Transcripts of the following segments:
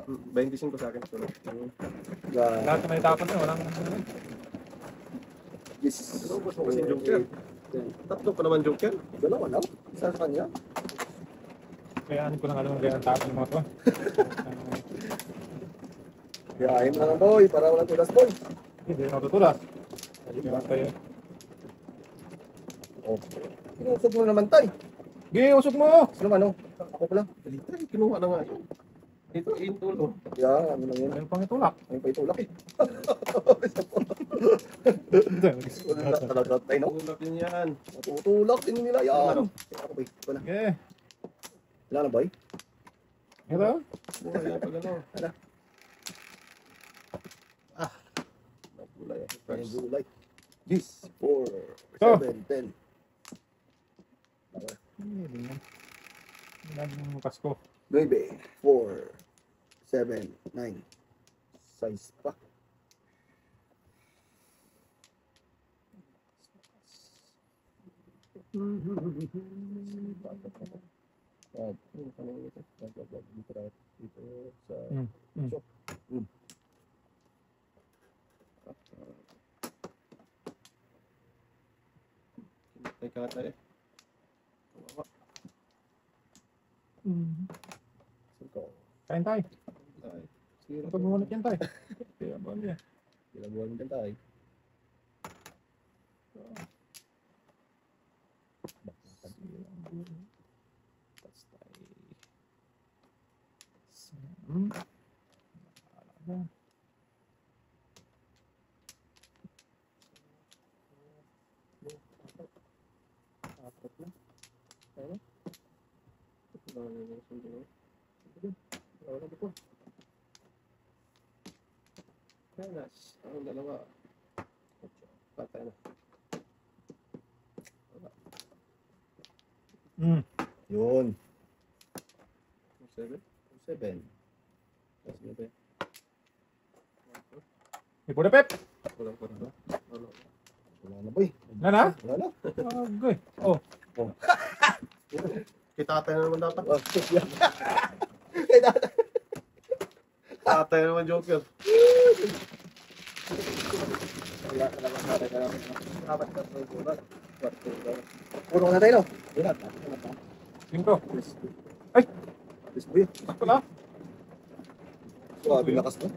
25 sa akin. Lahat na may dapat na, walang Yes. Ano gusto mo kasing joker? Tatlo pa naman joker. Dalawa lang. Isa sa kanya. kaya ano ko lang alam kaya ang tapos ng mga to. Yahin mo lang boy, para walang tulas boy. Hindi na tutulas. Kaya tayo. Oh. Inusog mo naman tay. Sige, usok mo! Sino ano? Ako pala. Dito, kinuha na nga yun. Dito, intulo. Yeah, ano lang yun. Ayun pang itulak. Ayun pa itulak eh. Wala talaga tayo no? Tulak din yan. Tutulak din nila yan. Ano? Ako boy, wala. Sige. Wala na boy. Ito. Buhay yan pag ano. Wala. Nagulay ako Ayun first. gulay. Yes. 4, Oh. 7, 10. Hindi yan. Hindi yung Pasko. 9, 4, 7, 9. Size pa. Dito sa Kinatay kata eh. Kain tayo. Ay, sige. Ito bumunot yan tayo. Kaya ba niya? Ilang buwan din tayo. Apat na. Wala na po. Kanas. Ang dalawa. Patay na. Yun. 7. 7. Tapos na ba? Ipo na pep! Wala pa na. Wala. Wala na boy. Na na? Wala na. Okay. Oh. Kita tayo naman dapat. Oh, yan. Tatay naman joker. Wala na lang natin. Dapat na sa bulan. Puro na tayo no? Wala na. 5. Ay! Please boy. Sakto na. Grabe lakas mo.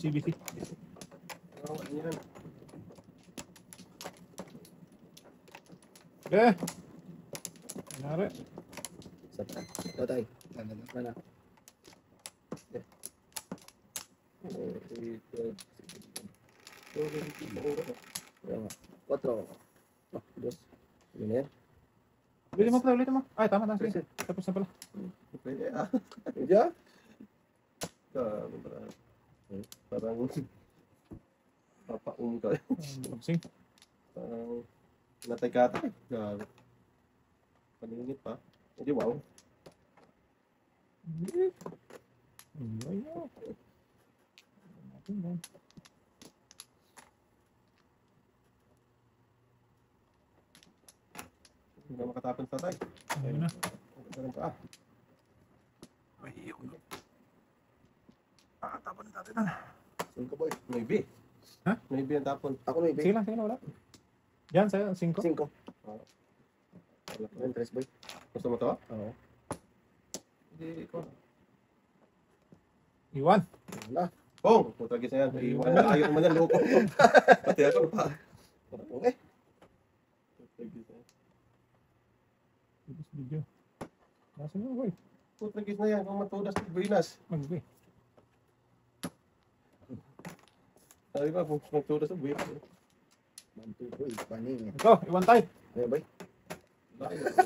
Busy. Oh, ano yan? Okay. Nangyari. Sata. Ito tayo. Mana. 4. Ah, dos. Yun na yan. Ulitin mo. Ay, tama na. Sige. Tapos na pala. Pwede ah. Diyan? Parang papaung ka. Boxing. Parang natay ka tayo. Grabe. Paningit pa. Hindi wow. Hindi na makatapon sa tayo. Ayun na. Ganun pa ah. Tapon natin na. 5 boy. Maybe. Ha? Maybe ang tapon. Ako may Sige lang, wala. Yan, sa'yo, 5. 5. Wala. Ayun, 3 boy. Gusto mo to? Oo. Hindi ko. Iwan. Wala. Pong! Putagis na yan. Iwan na. Ayaw naman yan. Loko. Pati ako pa. Okay. Putagis na yan. Video. Nasa mo, boy. Putagis na yan. Kung matudas ng Buenas. Mag-boy. Sabi ba, kung magtudas ng Buenas. 1, 2, boy. Paning. Ito, iwan tayo. Ayun boy.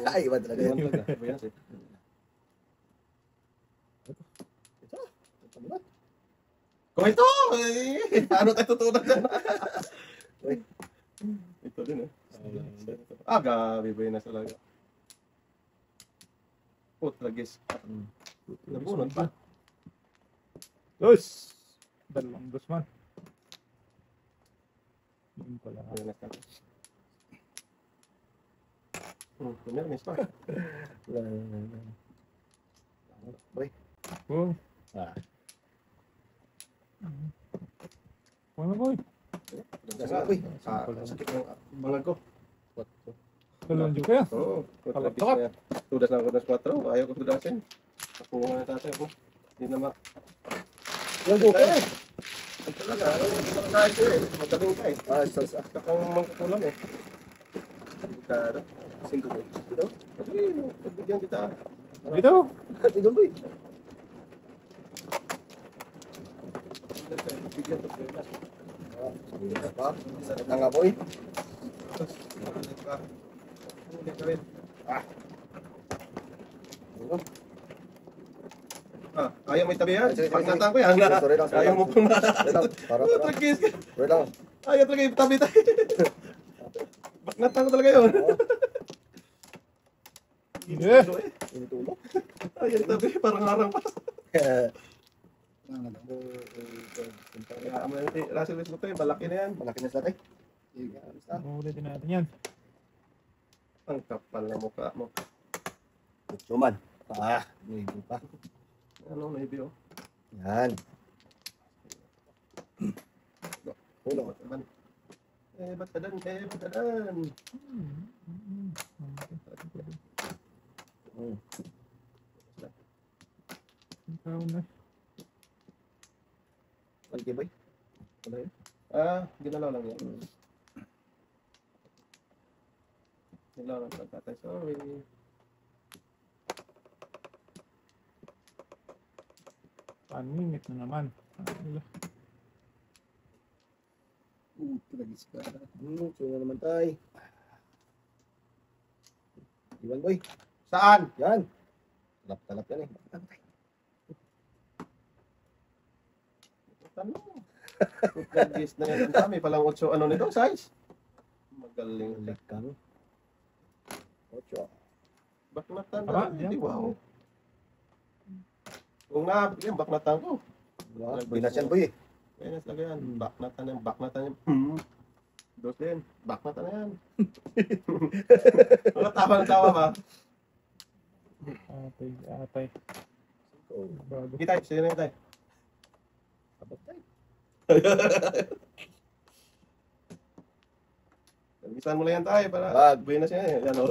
Ay, iba talaga Iwan yun. talaga. Buenas eh. Kung ito! Eh, paano tayo tutunan dyan? Ito din eh. Gabi Buenas talaga. Putagis. Nabunod pa. Dos! Dalawang dos man. Yun pala. Ayan na. Kumirnis pa. Boy. Oh. Ah. Ano boy? Boy. Sakit ng bangag ko. Dalawang joke kaya? Oo. Takot. Tudas na ako ng 4. Ayaw ko tudasin. Ako nga na tatay ako. Hindi na Yung buko. Ang talaga. Hindi na kahit ko eh. Magaling ka eh. Sa. Kakang mangkukulam eh. Kita. 5 boy. Dito? Kasi, pagbigyan kita. Dito! Dito boy. Bigyan ko sa'yo. Dito pa. Sakit na nga boy. Ayaw may tabi yan. Sige, sige, Pagnatan ko yan. Sorry lang, sorry Ayaw lang. mo pong Sorry lang. Para. Tragis ka. Sorry lang. Ayaw talaga yung tabi tayo. Pagnatan ko talaga yun. Yeah. Initulog. Ayaw yung tabi. Parang harang pa. Kaya mo yung Russell Westbrook tayo. Malaki na yan. Malaki na sila tayo. Ulitin natin yan. Ang kapal na mukha mo. Suman. May pa. Ano, maybe oh. Yan. Ulo. Ba't ka dan? Ba't ka dan? Ikaw na. Malaki boy. Ano yun? Ginalaw lang yan. Ginalaw lang lang tatay. Sorry. Paningit na naman. Tragis ka. So na naman tayo. Iwan boy. Saan? Yan. Talap-talap yan eh. Tanong. Nag-guess na yan. Ang dami palang 8 ano nito, size. Magaling. Lekang. 8. Baknatan Aba, na. yan. Wow. Kung nga, yan, baknatan ko. Binas yan boy eh. Kaya talaga yan. Baknatan yan, baknatan yan. Dos din. Baknatan na yan. Wala tawa ng tawa ba? Atay. Bago. Hindi tayo, sino na yun tayo? Abot tayo. Ibisan mo lang yan tayo para Wag. buhay na siya eh. Yan o.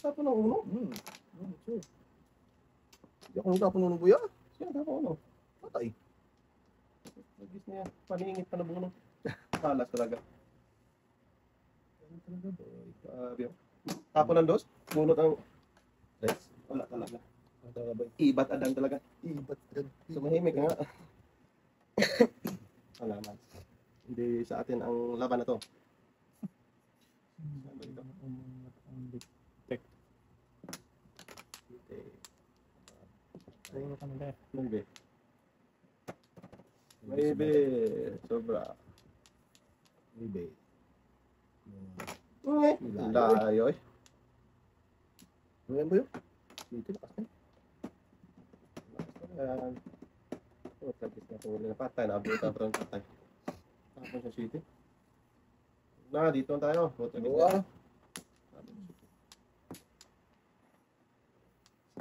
Tapo ng uno. Sure. Hindi ako nung tapuno ng buya. Siya, tapo uno. Patay. Nagis niya. Paningit pa na buno. Palas talaga. Sabi o. Tapo ng dos. Bunot ang res. Wala talaga. Ibat adan talaga. Ibat. Sumahimik nga. Wala man. Hindi sa atin ang laban na to. Puro kami dahil. Maybe. Maybe. Sobra. Maybe. Layo eh. Ano yan boy? Dito lakas na. Ayan. Oh, tragis na kung wala na patay. Naabot ang parang patay. Tapos sa city. Na, dito na tayo. Oh, tragis Oo na.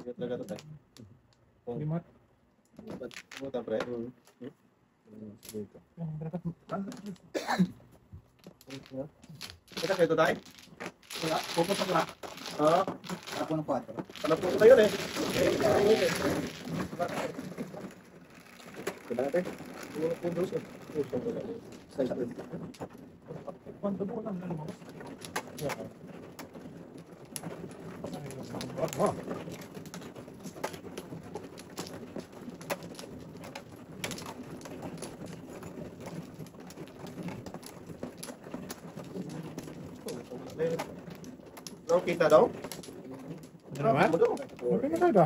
Sige talaga ito tayo. Limat. Buta pre. Dito. Kita kayo ito tayo? Wala. Pupunta ko na. Oo. Ako ng 4. Alam ko na yun eh. Kailan natin? Pupunta ko. Pupunta ko lang. Size boy. Kwento mo lang mo. Ano kita daw? Ano naman? Okay na tayo ba?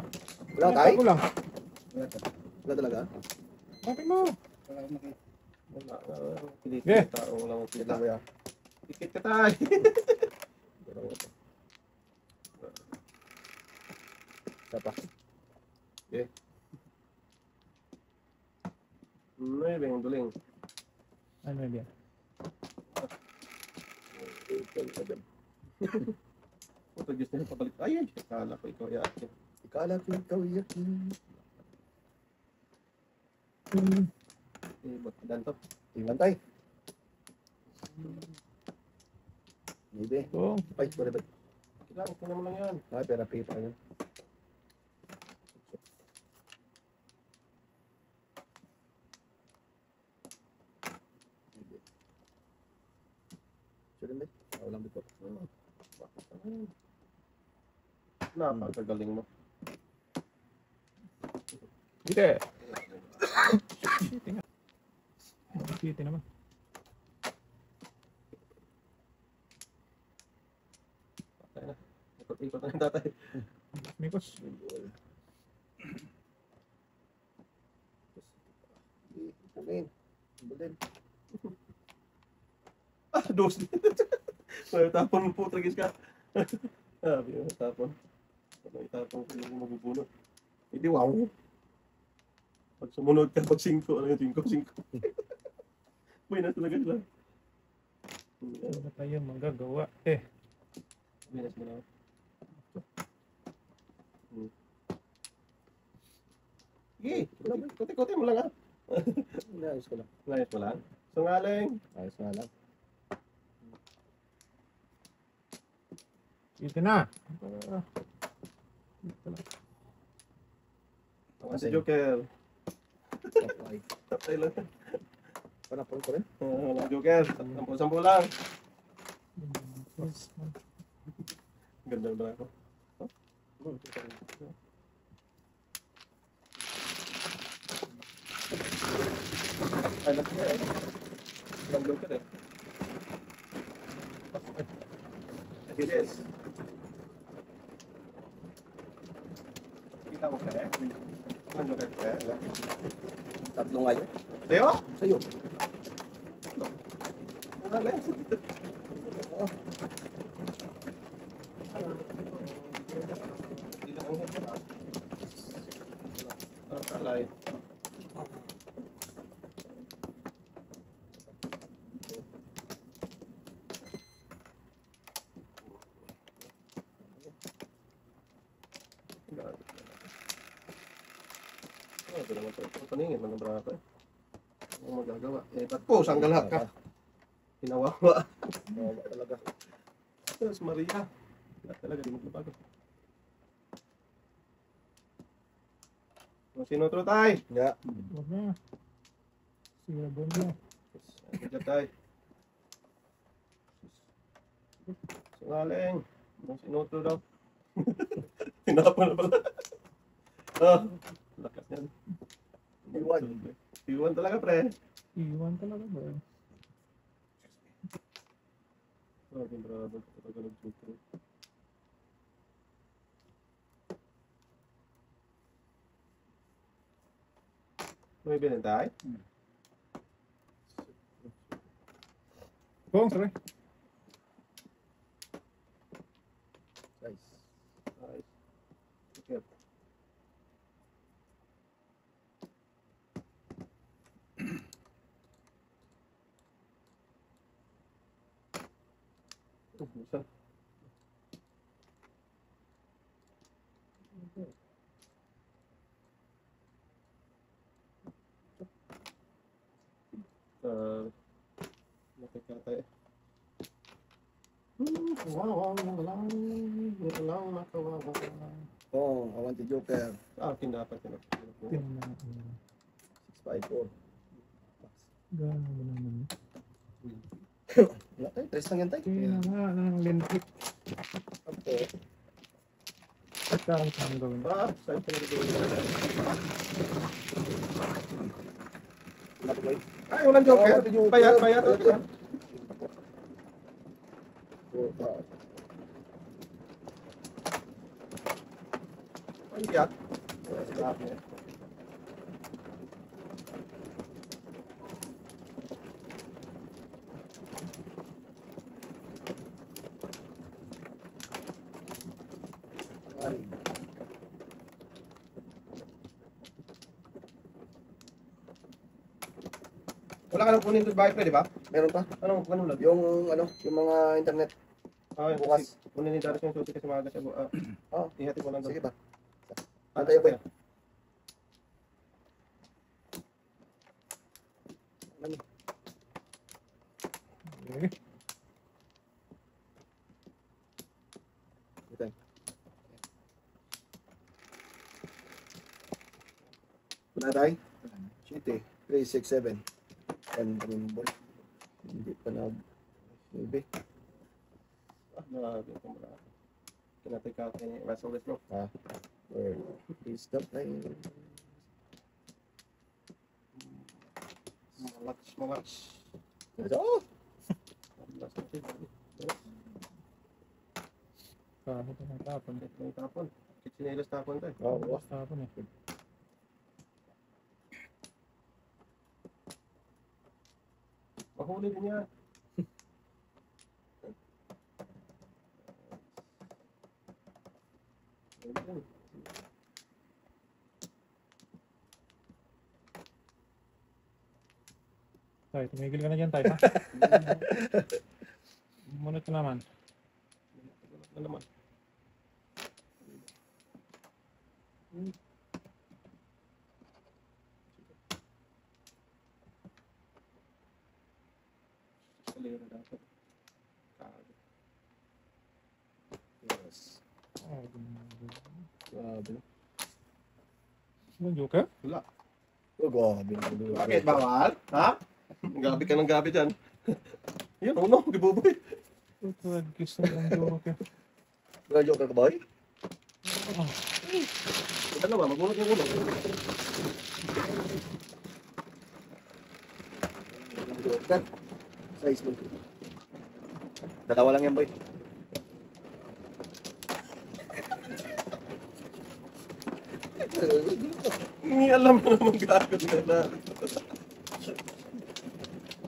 Wala tayo? Ko lang. Wala talaga? Okay mo. Wala. Pilit Yeah. ka tao. Wala mo Kita kita. mo yan. Pikit ka tayo. Isa pa. Nueve, ang duling. Ano yan? Puta, Diyos na yung pabalik. Ay, akala ko ikaw yakin. Ikala ko ikaw yakin. Eh, ba't dan to? Tingnan tayo. Maybe. Oo. Ay, sorry ba? Kailangan ko naman lang yan. Ay, pera paper yun. Sorry ba? Walang bito. Napakagaling mo. Hindi. City nga. City naman. Patay na. Ikot-ikot na yung tatay. Mikos. Pugin. Bulin. Ah, dos. May tapon po, tragis ka. Sabi mo, tapon. May tapon ko yung mabubunot. Hindi, wow. Pag sumunod ka, pag 5, ano yung 5? May na talaga sila. Ano na tayo magagawa? Binas mo na. Sige, kote-kote mo lang ah. Ayos ko lang. Layas mo lang. Sungaling. Ayos nga lang. City na. Ang si Joker. Okay. Tapay lang. Panapon ko rin. Walang Joker. Sampo lang. Ganda na ako. Ay, walang Joker eh. Yes. Kita mo kaya? Walang Joker kaya? Tatlo nga yun. Teo? Sa'yo. Wala eh. Alay. Ito naman sa paningin, mga brako eh. Ano magagawa? Eh, ba't po, sanggalak ka? Hinawawa. Oo, talaga. Diyos Maria. Lahat talaga, di magbabago. Sino to tay? Yeah. Huwag na. Sira doon na. Good job tay. Sungaling. Sino to daw? Tinapon na pala. Ah, lakas yan. Iwan. Iwan talaga pre. Iwan talaga ba? Grabe, bravo. Talaga nag-super. May binintay? Bong, sorry. Nice. Nice. Okay. Isa. Nakikata eh. Kawawa lang. Walang makawawa. Oh, I want the Joker. Akin dapat yun. Tingnan na. 654. Gano'n ba naman? Wala tayo. Tres lang yan tayo. Tingnan nga ng lentrik. Okay. At saan saan gawin? Saan ka nagagawin? Wala ko ba? Ay, walang joker. Oh, Joker. Bayat. Bayat. Ay, biyak. Grabe. Wala ka nang kunin doon bahay, pre, di ba? Meron pa. Anong kunin mo lang? Yung mga internet. Bukas. Bukas. Kunin ni Darius yung susi kasi maaga siya. Oo. Ihati mo lang doon. Sige ba? Ano Tayo, boy. Okay. Ito. Wala tayo? Shit eh. 3, 6, 7. Ano boy? Hindi pa na. Maybe. Grabe ito mo na. Kinatay ka kay Russell Westbrook. Or is that like... Malaks. Oh! Malaks na siya. Kahit ang tapon. May tapon. Chichinelas tapon tayo. Oo. Tapon eh. Mahuli din yan. Tay, tumigil ka na dyan, Tay, ha? Munot ka naman. Ano naman? Kalera dapat. Yes. Oh, Grabe. yung joker? Wala. Oh, grabe. Bakit? Bawal? Ha? Gabi ka ng gabi dyan. Yan, uno. Gibuboy. Ito, kiss na yung joker. Wala joker ka, boy? Oh, Ano ba? Magunot yung ulo. Joker. Size mo. Dalawa lang yan, boy. Hindi alam mo naman gagawin ka na.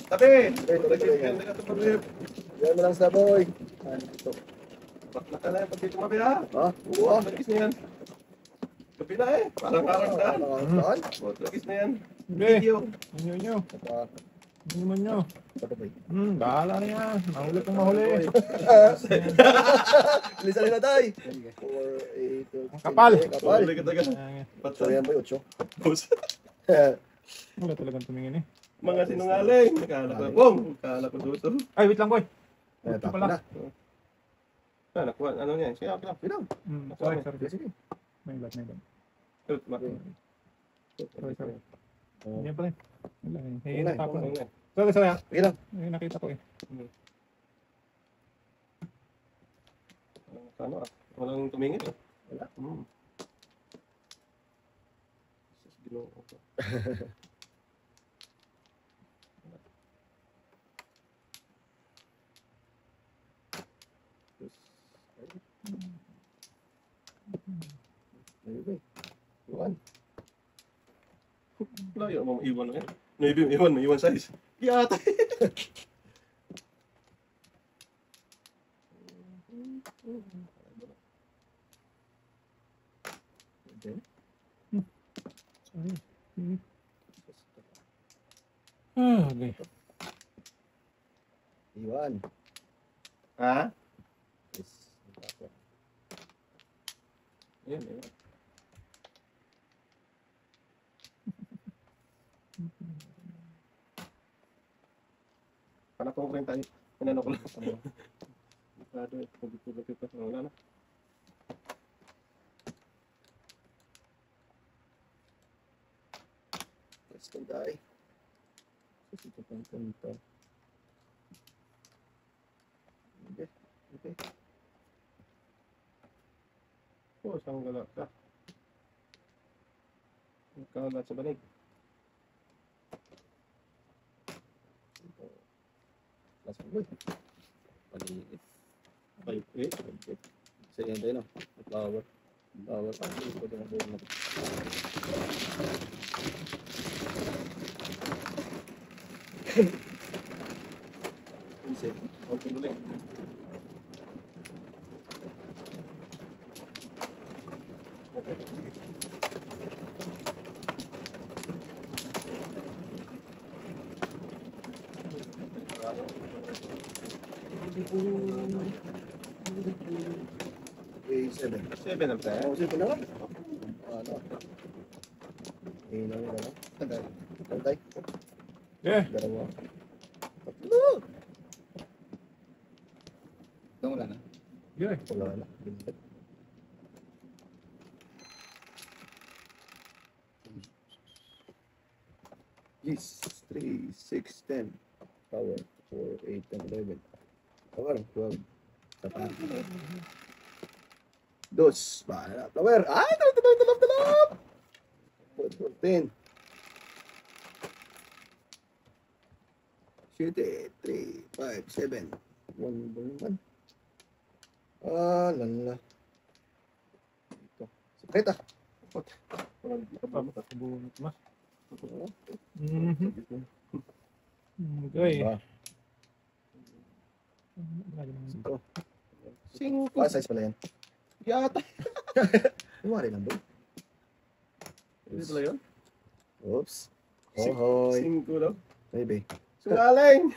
Tabi! Nagkikanda ka ito tabi. Yan mo lang sa boy. Ano ito? Bakla ka na yan pag dito mabi ha. Ha? Oo, lagis na yan. Gabi na eh. Parang karangdaan. Saan? Lagis na yan. hindi. Video. Inyo. Saka, Hindi naman nyo. saka boy. Bahala na yan. Mahuli kang mahuli. Bilisan na tayo. 4, 8, Ang kapal. Kapal. Kapal. Kapal. So yan boy, 8. Wala talagang tumingin eh. Mga sinungaling. Kala ko, bong! Kala ko suso. Ay, wait lang, boy. Ayan, Ito tapos pala. na. Nakuha, ano niya? Sige, okay lang. Pinang. Sorry. Sige. May ibat. Shoot, ma. Sorry. Hindi pala eh. Wala eh. Wala Hey, eh, tapon. Ano nga? Sorry. Sige lang. Ay, nakita ko eh. Ano ah? Walang tumingin eh. Wala. Jesus, Ginoo ko. Ayun boy. Iwan. Layo mo iwan na yan. Maybe iwan size. Yata. Sorry. Okay. Iwan. Ha? Yes. Yan, yan. Panatong ko rin tayo. Pinano ko lang. Masyado eh. Pagpulog ito. Wala na. Let's go die. Ito pang punta. Okay. Okay. Oh, saan gala ka? Nagkalat sa banig. Last one boy. Paliit. 5-8. Sige, tayo na. Power. Power. Ito na po natin. Insip. Okay, ulit. Three, seven. 7 ang tayo. Oh, sige na lang. Ano? Hinaw na lang. Tantay. Tantay. Eh, Dalawa. Tatlo. Ito wala na. yun. Wala na. Binigay. Yes. 3, 6, 10. Power. 4, 8, 10, 11. Power. 12. Sapa. Dos. Bahala. Power. Ay! Talap! 14. Shoot it. 3, 5, 7. 1. Ah, lala. Ito. Sakit ah. Papabunot mas. Mhm. Okay. Diba? Ito. 5. Ah, size pala yan. Yata. Lumari lang doon. Hindi pala yun? Oops. Hohoy. 5 lang. Maybe. Sungaling!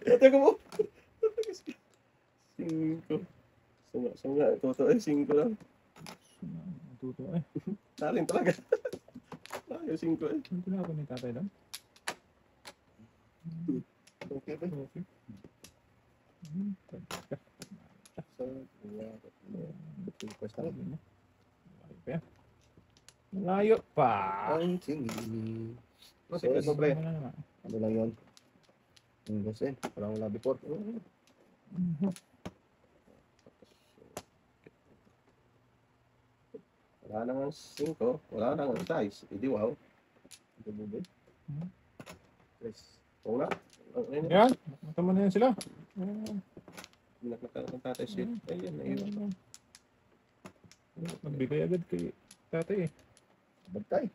Ito ko mo. 5. Sunga. Totoo 5 lang. Tuto eh. Taling talaga. Tayo 5 eh. Ano na ako ni tatay lang? Okay ba? Okay. So, first time. Malayo pa. Ang tingin. Kasi ito pre. Ano lang yun? Ang gasin. Parang wala before. Wala nang 5. Wala nang size. Hindi wow. Ito bubay. Tres. Oo na. Ayun na. Yan. Matama na yan sila. Nakakita ng tatay shit. Ayun na yun. Nagbigay agad kay tatay eh. Bagtay.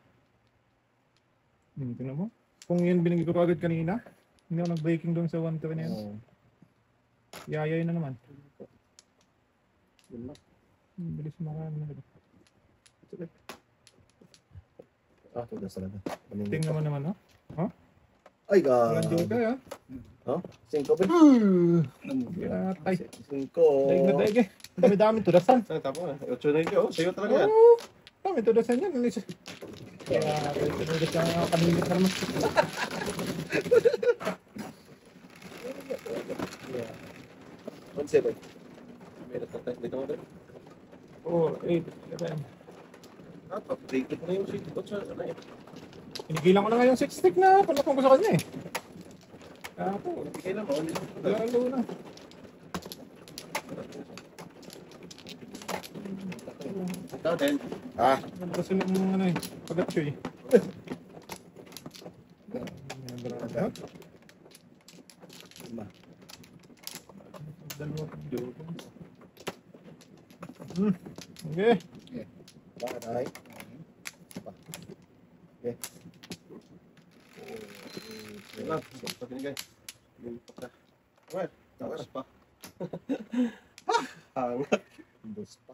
Tingnan mo. Kung yan binigay ko agad kanina, hindi ako nag-breaking doon sa 120 na yan. Oo. Yayay na naman. Yun lang. Bilis makaano na. Ah, tudas talaga. Tingnan mo naman, no? Ay, Walang joke God. ah. Cinco pa. Yatay. Cinco. Daig na daig eh. Dami-dami tudasan. Tapos na. 8 na yun. Sa'yo talaga yan. Oo. Dami tudasan yan. Kaya, tudas na kanina na naman. Yeah. 1-7. May natatay. Dito mo rin. 4, 8, 7. Pag-break ko na yung shit. Ano eh. Pinigilan ko na nga yung 6 stick na panakong ko sa kanya eh. Ako, Bigay lang. lalo na. Ikaw din. Ah, Nagpa silang ano eh, pag-atchoy. lima. Dalawa pang joke. Okay. Bakit ay? Okay. Yun lang. Pag binigay. Lipat na. Alright. Tapos pa. Hangat. Dos pa.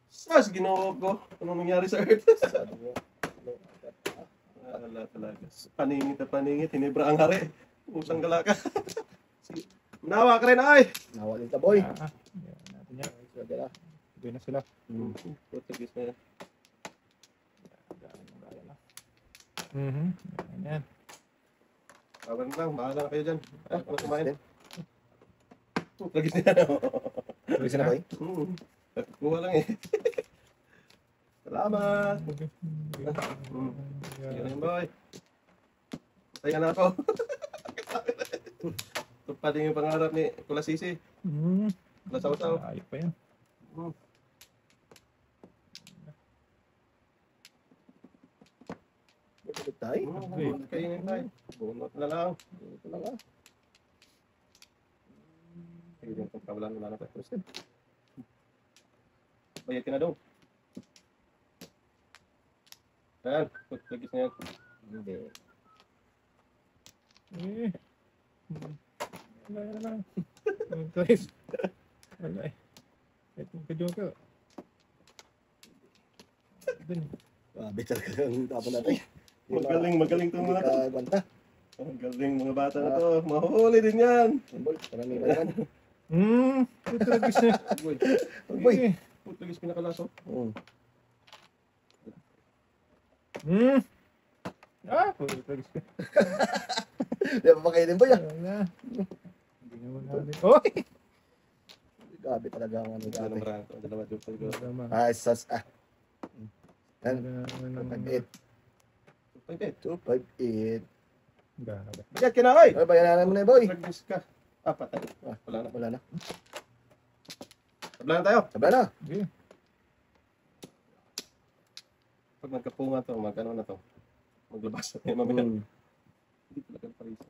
Sas, ginawa ko. Anong nangyari sa Earth? Sabi mo. Wala talaga. Paningit na paningit. Hinibra ang hari. Usang galaka. Sige. Manawa ka rin ay! Nawa din ta, boy. Yan natin yan. Sabi na. Tuloy na sila. Portuguese na yan. Yan. Power na lang. Bahala na kayo dyan. Ah, ano kumain? Portuguese na yan. Tuloy na, boy. Kuha lang eh. Salamat! Yan yun, boy. Masaya na ako. Ito pa din yung pangarap ni Kula Sisi. Kula Saw-Saw. Ayok pa yan. Buti tayo. Kainin tayo. Bunot na lang. Ito lang ah. Ayun yung pagkawalan wala na tayo. Bayad ka na daw. Ayan, Portuguese na yan. Hindi. Wala na lang. Guys. Wala eh. Ito ka joke. Grabe talaga ang tapon natin. Magaling itong mga to. Banta. Ang galing mga bata na to. Mahuli din yan. Bol, marami na yan. Putragis na. Boy. Boy. Putlagis pinakalaso. Mm. Putragis ka. Di ba makainin ba yan? Wala. Hindi naman namin. Oy! Gabi talaga ang ano Dalawa dati. marami to. Dalawa joke ko. Tama. Sas. Yan. Wala naman 258. 2.8. 258. Grabe. Bigat ka na kayo. Ay, bayanan mo na boy. Putlagis ka. Patay. Wala na. Wala na. Tablaan tayo. Sabi na. Sige. Pag magkapunga to, magkano na to. Maglabas na tayo mamaya. Mm. Hindi talaga parisa.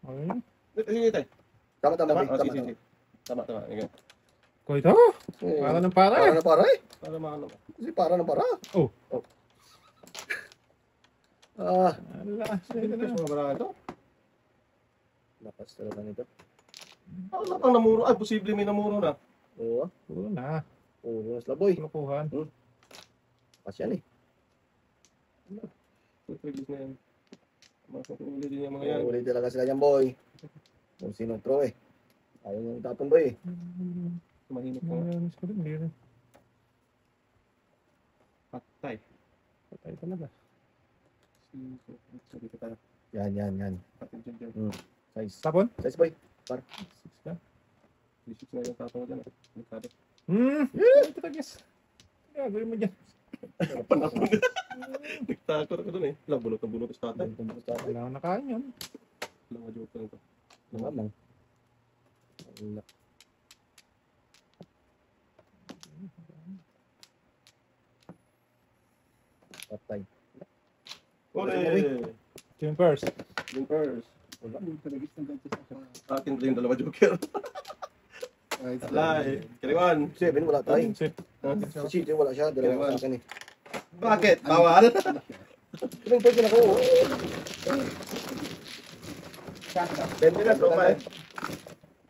Okay. Sige tayo. Tama, Tama. boy. Tama, Sige. Tama. Ikaw. Ko ito? Eh, Para ng para. Para na para eh. Para makano. Kasi para na para. Oh. Ah. Ala. Sige Ito na. sa mga barang ito. Lakas talaga nito. Wala pang namuro. Ay, posible may namuro na. Oo. Puro na. Puro na sila boy. Kulukuhan. Kasi yan eh. Putlagis na yan. Makakuli din yung mga yan. Uli talaga sila yan boy. Kung sinong throw eh. Ayaw nyung tapon boy. Mahinip ka. Mayroon ko din. Mayroon. Patay. Patay talaga. Sabi ko tayo. Yan. Patay dyan. Size. Tapon? Size boy. 6 ka. 3-6 na yung tatang ko dyan. Magkado. Putragis. Gagawin mo dyan. Panapon na. Nagtakot ako dun eh. Lang, bunot na bunot sa tatay. Wala akong nakain yun. Lang, joke lang ito. Namang. Wala. Patay. Uli! Team first. Yung first. Wala. Putragis ng ganito sa Akin din dalawa joker. Lai. Kaliwan. 7 wala tayo. Safe. Sa City wala siya. Dalawa sa akin eh. Bakit? Bawal? Ilang pwede na ko. 20 na, sopa eh.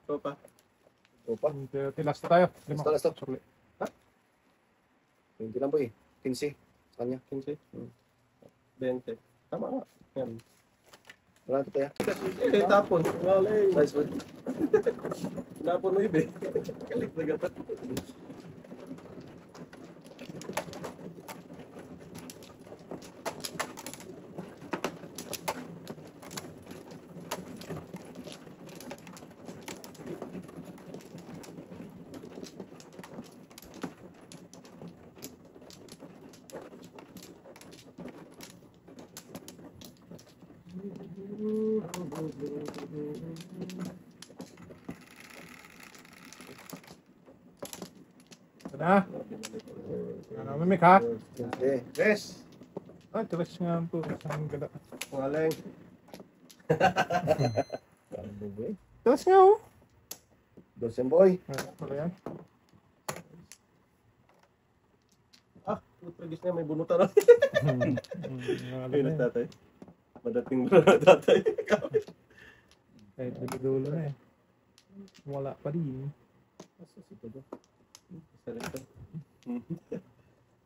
Sopa. Opa. Tilas na tayo. Lima. Last to. Sukli. 20 lang boy. 15. Sa kanya. 15. 20. Tama nga. Yan. Wala to tayo. Eh, tapon. Walay. Size boy. Tapon mo ibe. Kalik na gata. Ito na. Ano, mimik ha? Okay. Yes. Ah, tilas nga po. Saan gala? Walay. Ano boy? Tilas nga oh. Dosen boy. Wala yan. Putragis niya, may bunutan na. Wala Ay, na yan. tatay. Madating ba na tatay? Kahit dulo na eh. Wala pa rin. Sarito.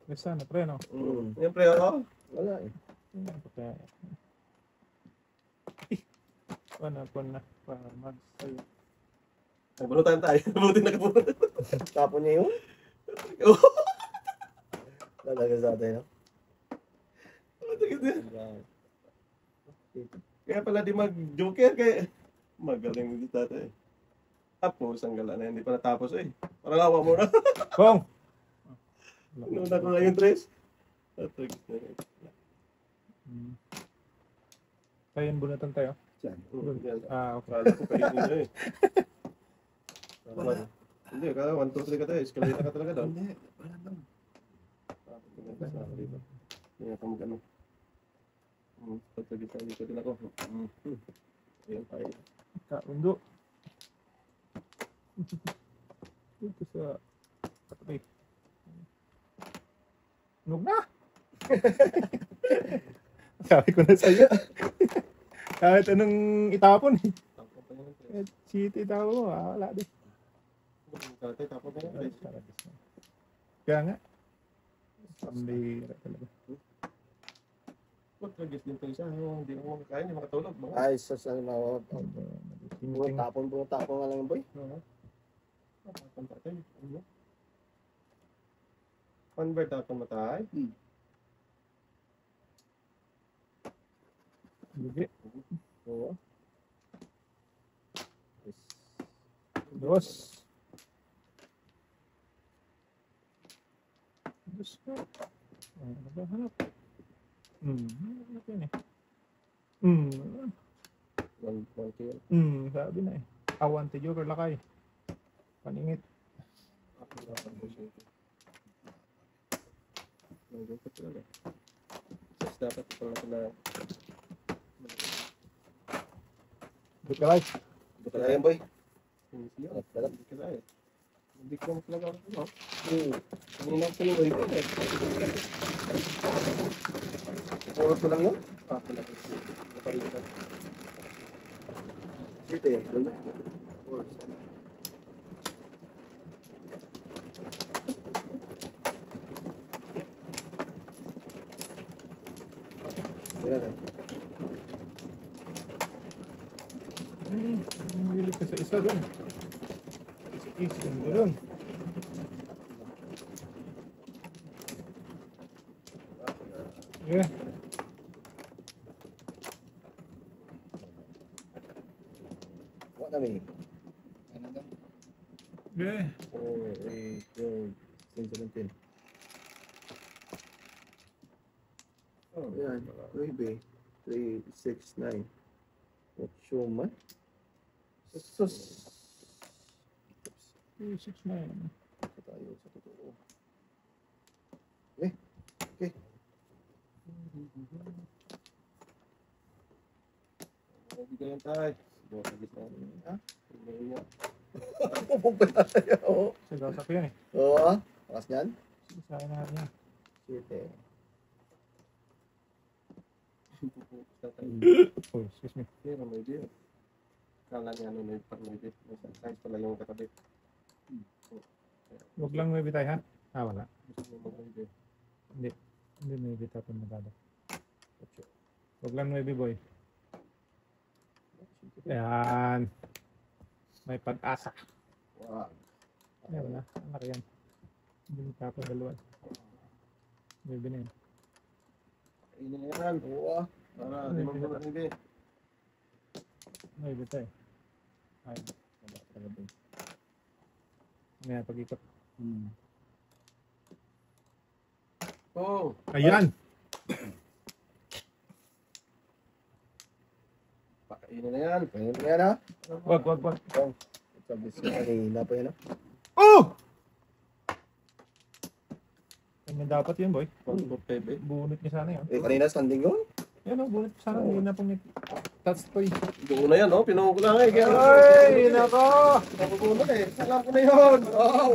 Basta na pre no? Siyempre, ako. Wala eh. Panapon na. Para mag-sayo. Nagbunutan tayo. Buti nakabunot. Tapon niya yun. Talaga sa atin, no? Kaya pala di mag-joker kaya magaling si tatay. Tapos ang gala na hindi pa natapos eh. Parang awa mo na. Kong! Nuna ko ngayon, Tres. Tatagis na yun. Tayo yung bunatan tayo. Diyan. Yan. Ah, okay. Kala ko kainin nyo eh. Hindi, kala 1, 2, 3 ka tayo. Escalator ka talaga doon. Hindi. Wala lang. Hindi ka mag-ano. Tatagis na dito din ako. Ayan tayo. Kaundo. Dito sa katabi. Huwag na! Sabi ko na sa'yo. Kahit anong itapon eh. Tapos pa yun. Kahit city itapon mo, wala din. Tatay, tapos na yun. Tres. Kaya nga. Pambira talaga. Tragis din ito isa. Hindi mo makakain, hindi makatulog. Ay, sa mga Tingting. puro tapon nga lang yung boy. Tapon tatay. Ano? Convert tapon matay. Sige. Oo. Dos. Dos ka. Ano ba hanap? Hanap yun eh. One kill. Sabi na eh. Awan ti Joker lakay. Paningit. Just dapat ito na Bukalay. Buka na yan boy. Hindi ka na eh. Hindi ko naman talaga ako. Kanina ko yung ito eh. Puro ko lang yun. Talaga. Napalitan. Dito eh. Ayan eh. Mahilig ka sa isa doon. Sa isa doon. Yeah. What na may? Yeah. 4, 8, 12, 17. Ayan. 9, 3, 6, 9. Ocho man. Sus. 369. Tayo sa totoo. Hindi ka yan tayo. Tragis na. Ha? Hindi nga. Pupunta tayo. Oo. Sigaw sa yan eh. Oo. Pakas niyan. Sa akin na yan. Siyete. Oh, excuse me. Pero may deal. Kala niya ano may pag-may size pala yung katabi. Huwag lang may bitay ha? Wala. Gusto mo mag-may Hindi may bitay pa magada. Huwag lang may boy. Ayan. May pag-asa. Wow. Ayan na. Anak yan. Hindi mo tapos dalawa. Baby na yan. Kainin na yan. Oo. Para di mo muna hindi. May bitay. Ay. Ayan, pag-ikot. Oh. Ayan! Pakainin na yan. Ngayon mo yan ha. Wag. Sabi siya kanina pa yan ha. Oh! Kanya dapat yun, boy. 1.5 eh. Bunot niya sana yun. Eh kanina standing yun. Yan o, bunot sana. Hindi na pong touch toy. Buo na yan, oh. Pinuho ko lang eh. Kaya Ay, nako! napupuno eh. Alam ko na yun.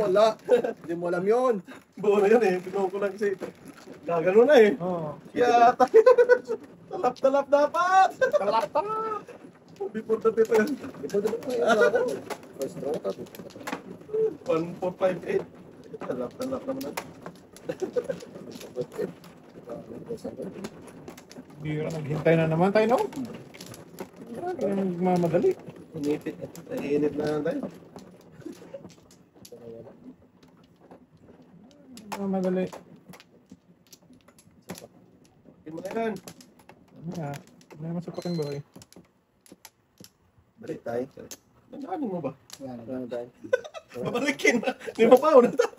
Wala. Hindi mo alam yun. Buo na yan eh. Pinuho ko lang kasi gagano na eh. Oo. Kaya tayo. Talap-talap dapat. Talata! Before the paper yan. Ito din ko yan ako. First row ka. 1.458. Talap-talap naman na. Bira, naghintay na naman tayo, no? Kaya magmamadali. Inipit. Naiinip na lang tayo. Magmamadali. Akin mo na yan. Ano nga? Ano naman sa paking boy? Balik tayo. Nandaanin mo ba? Ano tayo? Babalikin na. Hindi mo pa. Una tayo.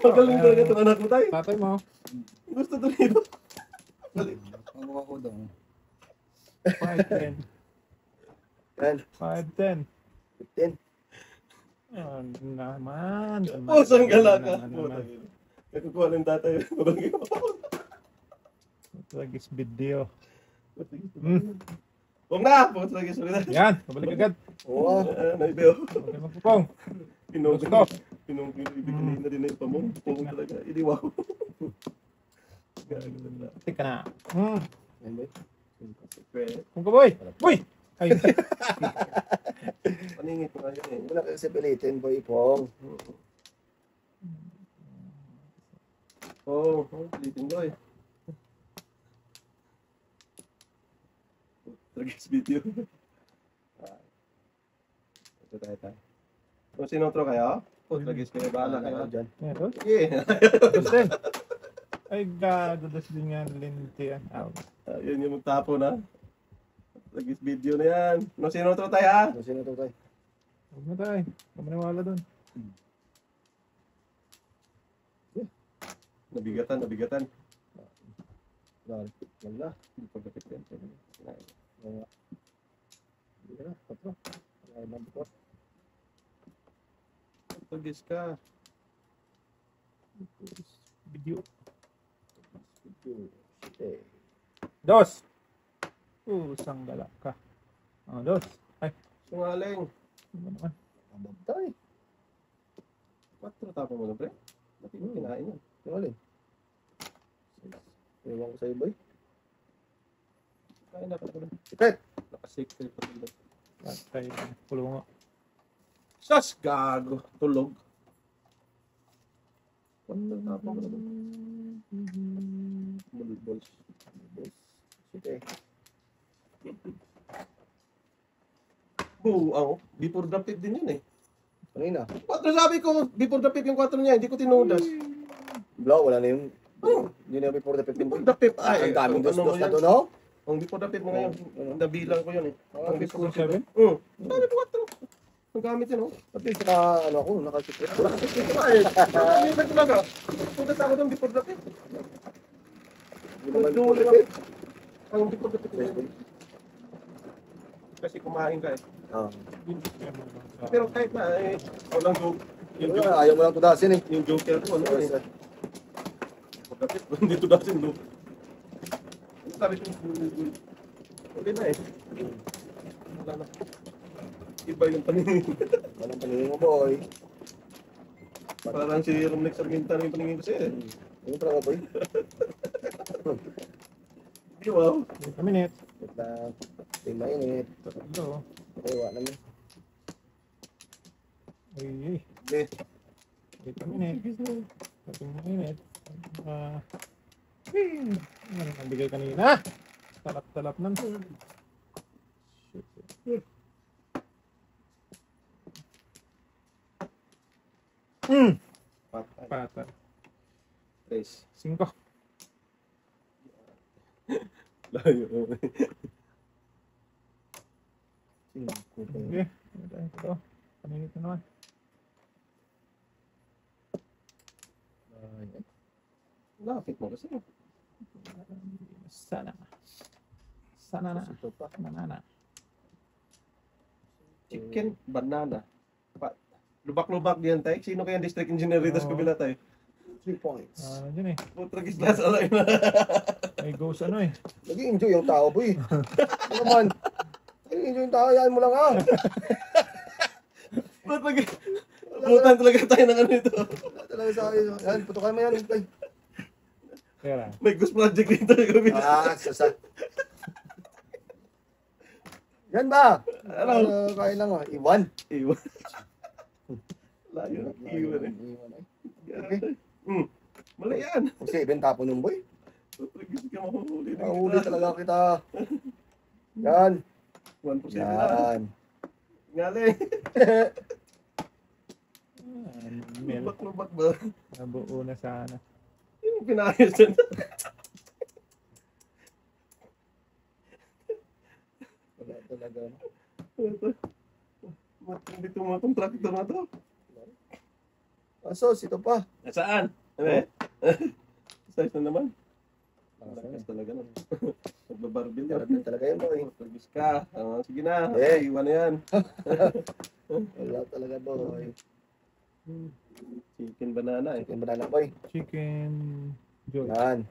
Magaling talaga itong anak mo tayo. Tatay mo. Gusto ito nito. Balik. Ang mukha ko daw. 5'10". Yan. 5'10". 15. Ano naman? Pusang gala ka. Ano naman? Nakukuha ng tatay. Babalikin mo. Lagis video. Huwag na! Huwag lagi sa rin. Yan, pabalik agad. Oo. Naibeo. Okay, magpupong. Pinong Gusto. Pinong ibig kanina din na yung pamong. Pumong talaga. Iniwa ko. Tik ka na. Yan ba? Kung ka boy. Boy! Ay, Paningit ko nga yun eh. Wala kasi pilitin, boy pong. Oo, ulitin ko eh. Tragis video. Ito tayo. Kung sinotro kayo, tragis kayo, bahala kayo. Dyan. Meron? Sige. Dos din. Ay, gago. Dos din nga linti yan. Yun yung magtapo na. Tragis video na yan. Kung sinotro tayo ha. Kung sino to tayo? Huwag na tayo. Huwag mo maniwala doon. Nabigatan. Wala. Hindi pagkakit yan. Wala. Hindi ka na. Patro. Wala naman dito. Tragis ka. Video. Eh. Dos. Pusang gala ka. Dos. Ay, Sungaling. ano naman. Abab tayo. 4 tapo mo na, pre. Ba't hindi kinain yan? Yung alin? Ewan ko sa'yo, boy. Kain na pala. Secret! Nakasik pa dito. Patay. Pulungo. Sas! Gago. Tulog. Ano tapo mo na ba? Balls. Sige. Buang. Before the pit din yun eh. Kanina. 4 sabi ko. Before the pit yung 4 niya. Hindi ko tinudas. Bro, wala na yung... Hindi na before the 15 Before boy. the pit. Ang daming dos mo na yan? doon, oh. Ang before the pit mo ngayon. Nabilang ko yun eh. Ang before the pit. 7? Sabi ko 4. Ang gamit yun oh. At least naka, ano ako, naka-secret. Ang gamit talaga. Tudas ako doon before the pit. Hindi naman Doon before the lang. 15. Ang before the pit. Kasi kumain ka eh. Ah. Pero kahit na eh. Walang joke. Yung Wala, joke. ayaw mo lang tudasin eh. Yung joker ko ano eh. Before the pit. Hindi tudasin no. Sabi ko. Okay na eh. Wala na. Iba yung paningin. Walang paningin mo, boy. Parang si Romnex Sargenta na yung paningin ko siya eh. Ano pala mo, boy? Di wow. 8 minutes. Wait lang. Hindi mainit. Tatlo. Okay, wala naman. Ay, Hindi. 8 minutes. 8 minutes. Ano ang bigay kanina? Talap-talap ng... Shit. Patay. Pata. Tres. 5. Layo. Okay. Ito. Paninit na naman. Lapit mo kasi. Sana. Sana na. Ito pa. Banana. Chicken, banana. Lubak-lubak diyan tayo. Sino kaya district engineer dito sa Oo. kabila tayo? 3 points. Dyan eh. Putragis na sa alay na. May ghost ano eh. Nag-i-enjoy yung tao, boy. Ano naman? Nag-i-enjoy yung tao, yan mo lang ah. Putragis. Butan talaga tayo ng ano ito. Wala talaga sa akin. Yan, putukan mo yan. Ay. Kaya May ghost project dito sa kabila. Sasa. Yan ba? Ano? Kain lang ah. Iwan. Iwan. Layo. Iwan eh. Iwan eh. Okay. Mali yan. Kung 7 tapo nun, boy. Putragis ka mahuhuli. Mahuli talaga kita. Yan. 1% na. Yan. Ngaling. Mel. Lubak-lubak ba? Nabuo na sana. Yung pinayos dyan. Wala talaga. Dito mo itong tractor na to. Asos, ito pa. Nasaan? Ano eh? Size na naman. Lakas talaga na. Magbabarbil yan. Marami talaga yan, boy. Service ka. Sige na. Eh. Iwan na yan. Wala talaga, boy. Chicken banana eh. Chicken banana, boy. Chicken joy. Yan.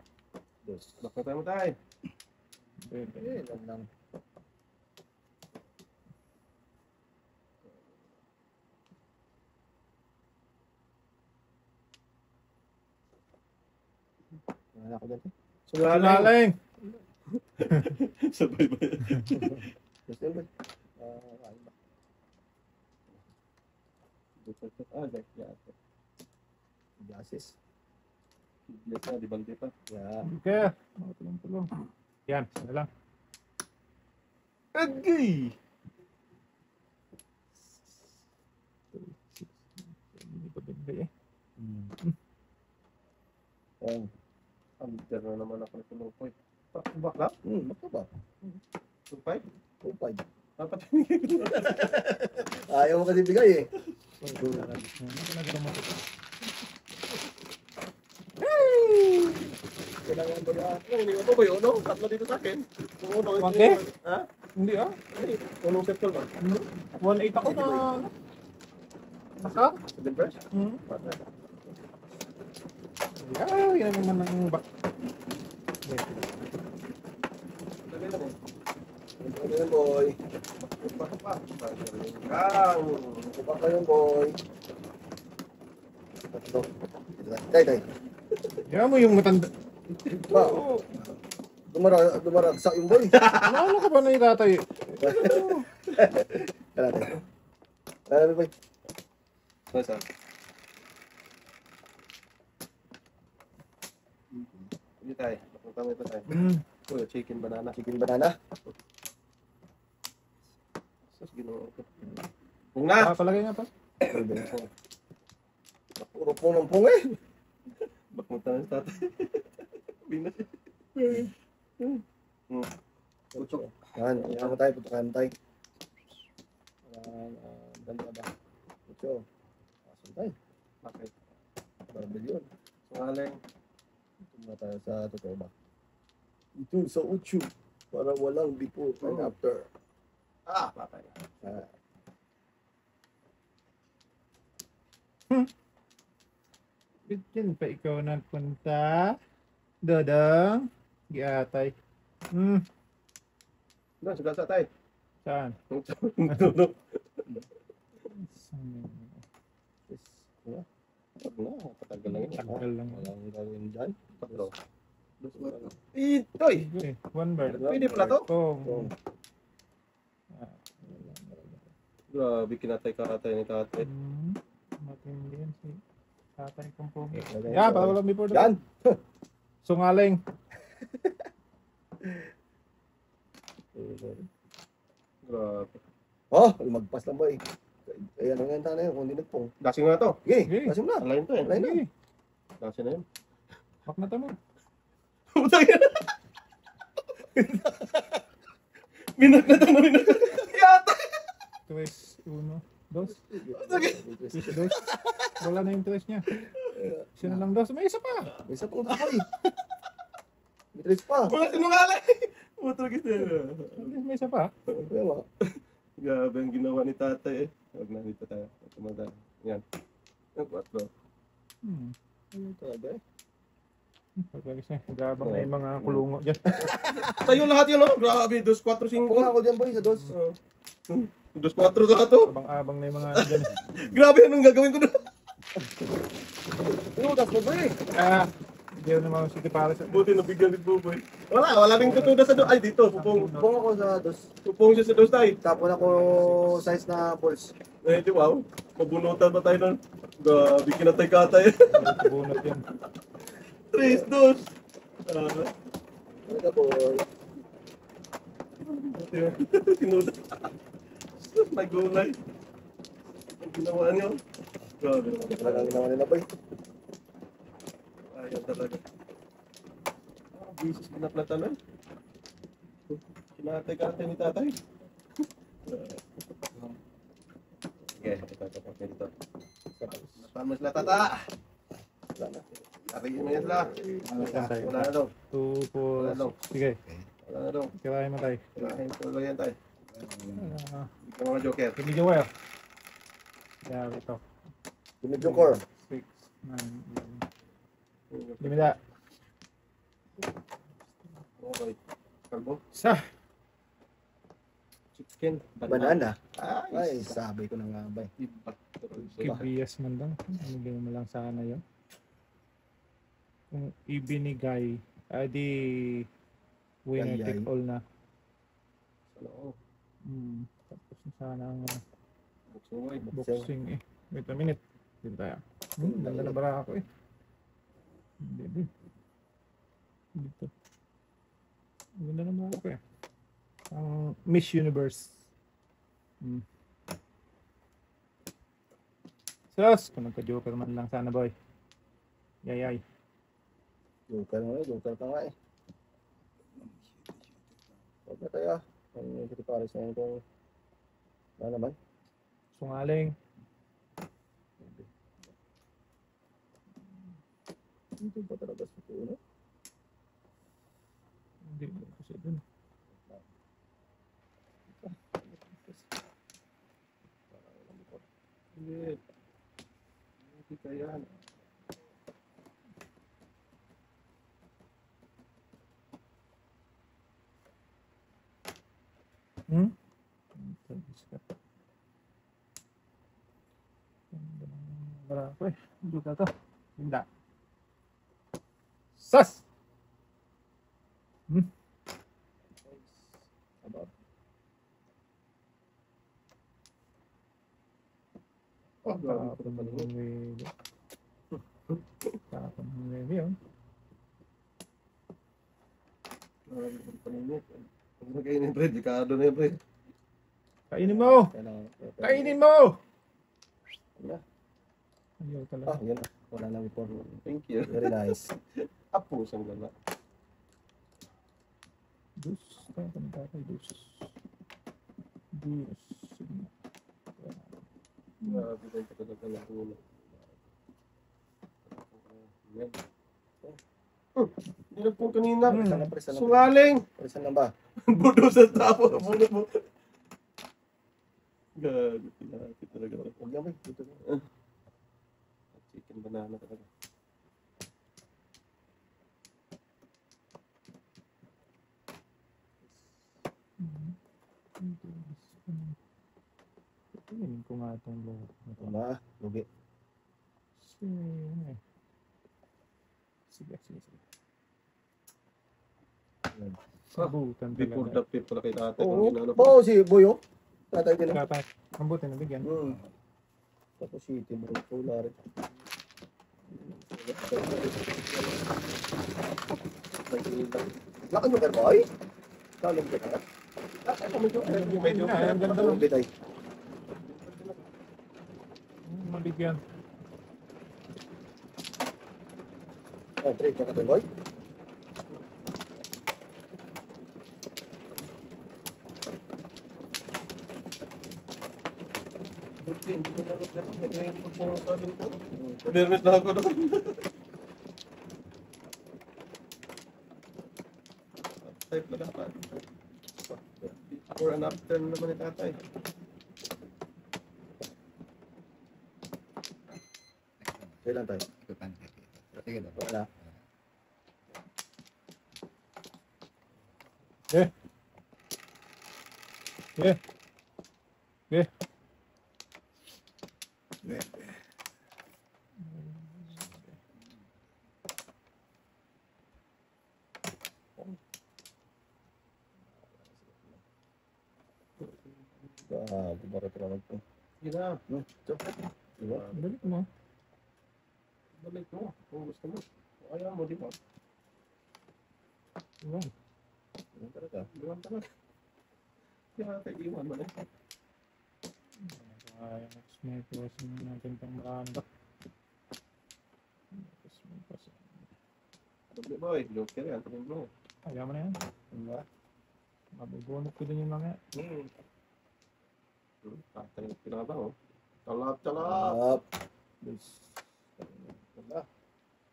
Bakit tayo mo tayo? Eh, lang lang. Wala ko dyan. Sulaling! Sabay ba yan? Gusto yun, boy. Kain ba? Guys. Gases. Yes na, di balde pa. Yeah. Okay. Oh, tulong. Yan, sana lang. Agay! Hindi pa bigay eh. Oh. Under na naman ako ng tulong point. Bakla? Baka ba? 2-5? 2.5. Dapat Ayaw mo kasi bigay eh. Kailangan ba yan? hindi ko ba yun, no? Tatlo dito sa akin. Kung uno, Wante? Ha? Hindi ah. Unong circle ba? 1.8 ako na. Naka? 7 first? Yeah, yan naman ng back. Ano yun, boy? Kupa ka yun, boy. Ito. Tay. Yan mo yung matanda. Ba? Dumaragsak yung boy. Ano ka ba na itatay? Kala tayo. Kala boy. Nasa? Hindi tayo. Napunta mo ito tayo. Oh, chicken banana. Chicken banana. Sus, ginawa ko. Kung na! Palagay nga pa. Puro pong pong eh. Bakmunta na sa tatay. Binas. Putok. Yan, ano tayo, putokan tayo. Dali ka ba? Putok. Asan tayo? Bakit? Barbel yun. Sungaling. Ito na tayo sa totoo ba? Ito sa uchu. Para walang before and after. Patay. Diyan pa ikaw nagpunta. Dodong. Giatay. Doon, sugal sa tayo. Saan? Tulog. Wag na, patagal lang yun. Tagal lang. Walang gawin dyan. Patro. Itoy! Okay, one bird. Pwede pala to? Oh. Grabe, kinatay-katay ni tatay. Matindi yan si tatay kong po. Lagay Yeah, ito. para walang before Yan! Sungaling. Grabe. Oh, magpas lang boy. Ayan ang ganda na yun, kung hindi nagpong. Dasing na to. Okay, Okay. kasim na. Alayin to eh. Alayin na. Dasing na yun. Bak na tamo. Putang ina. Minag na tanong na. Yata. Tres, uno, dos. Sige. Dos. Wala na yung tres niya. Isa na lang dos. May isa pa. May isa pong boy. May tres pa. Mga sinungaling. Putang ina. May isa pa. Kaya nga. Grabe ang ginawa ni tatay eh. Huwag na dito tayo. Tumada. Yan. Ang 4. Ano talaga eh. Pagkagis na. Gabang na yung mga kulungo dyan. Sa'yo lahat yun oh. Grabe. 2, 4, 5. Kung ako dyan boy, sa dos. 2, 4 ka to. Abang-abang na yung mga ano dyan. Grabe, anong gagawin ko na? Pinutas mo boy. Hindi ako naman sige para sa... Buti nabigyan din Buboy. Wala rin tutuda sa doon. Ay, dito, pupong. Pupong ako sa dos. Pupong siya sa doon tayo. Tapon ako size na balls. Eh, di wow. Mabunutan pa tayo nun. Grabe, kinatay-katay. Bunot yan. 3, 2. Talaga boy. Sinuda. May gulay. Ang ginawa niyo. Grabe. Talaga ang ginawa nila boy. Ayaw talaga. Bisis pinaplata na. Kinatay-katay ni tatay. Okay, ito dito. Napama sila tata. Wala na. Ariin mo yan sila. Wala na daw. 2, Wala 4, daw. sige. Wala na daw. Kirahin mo tayo. Kirahin ko lang yan tayo. Ah, Hindi ka mga joker. Hindi ka well. Yeah, ito. Dumidjokor. 6, 9, 11. Limita. Okay. Kalbo. Sa. Chicken. Banana. Ay, Ay, sabi ko na nga ba. iba. Kibiyas man lang. Hindi mo lang sana yun. Kung ibinigay, di winner Yay, yay. take all na. Ano? Tapos na sana ang Buksuway. boxing eh. Wait a minute. Dito tayo. Ganda na bara ako eh. Hindi din. Dito. Ganda ng mga ko eh. Ang Miss Universe. Sus! Kung nagka-joker man lang sana boy. Yay. Joker nga eh, joker ka nga eh. Huwag na tayo ah. Ang Paris na itong ano naman? Sungaling. Ito ba talaga sa puno? Hindi kasi dun. Hindi. Hindi ka yan. Barako eh. Hindi ka to. Hindi. Sas! About. Oh, grabe ko Tapon na ng pala. webe. Tapon ng webe yun. Grabe ko na paninit. Ang nakainin, pre. Dekado na yun, pre. Kainin mo! Kailangan. Kainin mo! Wala. Ayaw Ah, talaga. yun na. Wala na before. Thank you. Very nice. Apo, sang gala. Dus. Tapon ng tatay. Dus. Dus. Sige na. Grabe tayo pa talaga lang ulo. Yan. Hindi po kanina. Presan na, presan na. Sungaling! Presan na ba? Budo sa tapo. Budo mo. Gago. Pinakit talaga. Huwag yan ba? Dito na. Chicken banana talaga. Tingin ko nga itong logo. Wala. Lugi. Sige. Yan. Sabutan Before the talaga. pit pala kay tatay. Oo. Kung ginano Oo, si Boyo. Tatay din. Dapat. Ang buti na bigyan. Tapos si Tim Rola rin. Lakan mo kayo, boy? Kalong ka na. Medyo. Ang ganda Kalong lang. bitay. Mabigyan. Oh, trade ka ka, boy? Nervous na ako doon. Type na dapat. Before and after naman ni tatay. Kailan tayo? Wala. Bumarot na lang ito. Gina, Ito. Diba? Balik mo. balik mo. Kung gusto mo. Ayaw mo, di ba? Iwan. Ano talaga? Iwan talaga. Kaya tayo iwan mo na. Ay, next may closing natin pang marami. Sabi boy, joker yan. Tingin mo. Ayaw mo na yan. Diba? Mabubunot ko din yung mga. Tatay, pinakabaho. Talap. Up. Wala.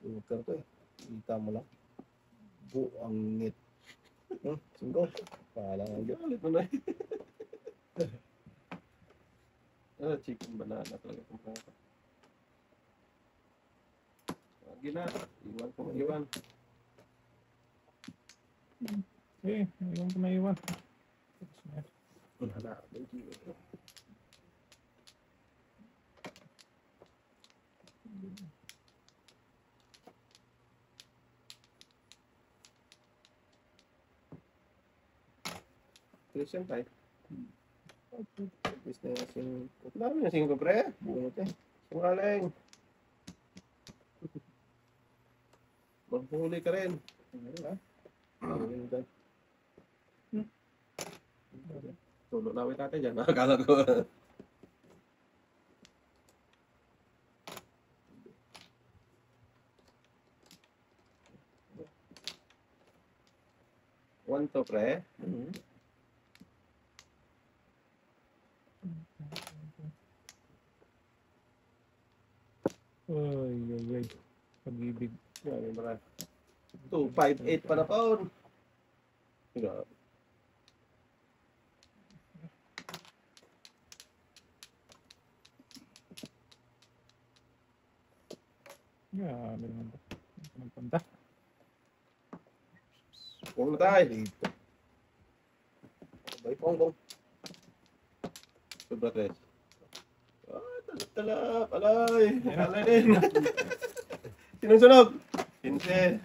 Joker to eh. Kita mo lang. Buangit. Singgo. Pala nga yun. Galit mo na chicken banana talaga kung kaya. Gina, iwan ko, iwan. Eh, iwan ko na iwan. Wala. Thank you. Christian tayo. Tapos na yung sing Dami na singko, pre. bungot eh. Sungaling. Maghuli ka rin. Ha? Tulog na awit natin dyan. Akala ko. One to, pre. Mhm. Ay, ay, ay. Pag-ibig. Yan, yung mga 258 pa na paon. Grabe. Grabe naman ba? Nagpunta. Huwag na tayo. Dito. Bay, Pongbong. Sobra tres. Talap, alay. Alay din. Sinong sunog? Pinse.